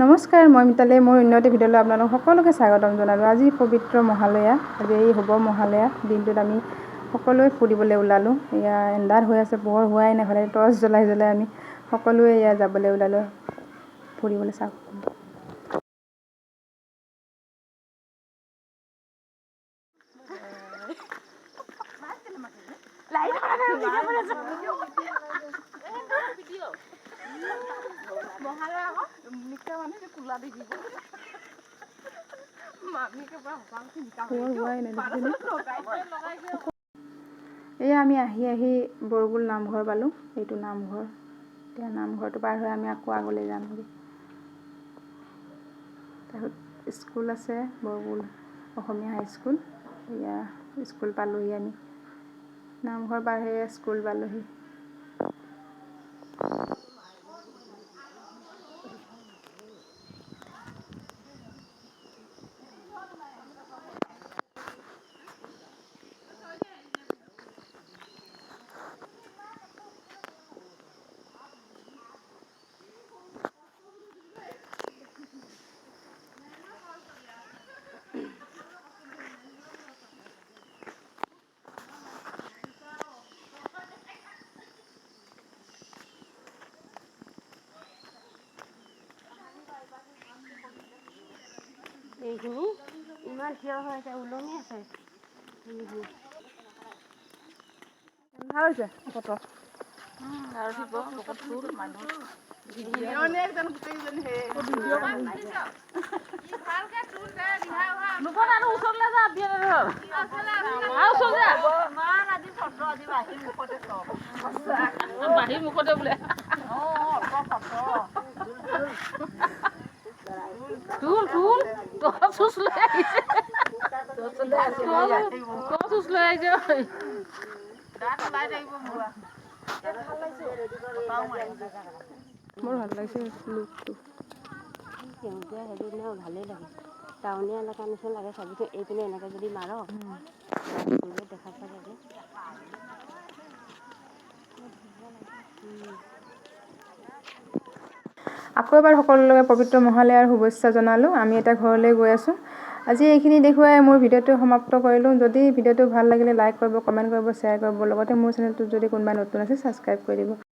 নমস্কাৰ, মই মিতালী। মোৰ উন্নতি ভিডিঅ'লৈ আপোনালোক সকলোকে স্বাগতম জনালোঁ। আজি পবিত্ৰ মহালয়া, আজি হ'ব মহালয়া দিনটোত আমি সকলোৱে ফুৰিবলৈ ওলালোঁ। এয়া এন্ধাৰ হৈ আছে, পোহৰ হোৱাই নাই, ঘৰে টৰ্চ জ্বলাই আমি সকলোৱে এয়া যাবলৈ ওলালোঁ ফুৰিবলৈ। চাওক এয়া আমি আহি বৰগুল নামঘৰ পালোঁ। এইটো নামঘৰ। এতিয়া নামঘৰটো পাৰ হৈ আমি আকৌ আগলৈ যামগৈ। তাৰপিছত স্কুল আছে, বৰগুল অসমীয়া হাইস্কুল। এয়া স্কুল পালোঁহি আমি। নামঘৰ পাৰ হৈ স্কুল পালোঁহি। এইখিনি ইমান থিয় হৈ আছে, ওলমি আছে। ভাল হৈছে ফটো। মুখতে বোলে চুচ লৈ আহিছে। বৰ ভাল লাগিছে লুকটো। সেউজীয়া হেৰি ন, ভালেই লাগে। টাউনীয়া এলেকাৰ নিচিনা লাগে। চাবিচোন এইপিনে এনেকৈ যদি মাৰ দেখা পোৱা লাগে। আকৌ এবাৰ সকলোকে পবিত্ৰ মহালয়াৰ শুভেচ্ছা জনালোঁ। আমি এতিয়া ঘৰলৈ গৈ আছোঁ। আজি এইখিনি দেখুৱাই মোৰ ভিডিঅ'টো সমাপ্ত কৰিলোঁ। যদি ভিডিঅ'টো ভাল লাগিলে লাইক কৰিব, কমেণ্ট কৰিব, শ্বেয়াৰ কৰিব। লগতে মোৰ চেনেলটোত যদি কোনোবা নতুন আছে ছাবস্ক্ৰাইব কৰি দিব।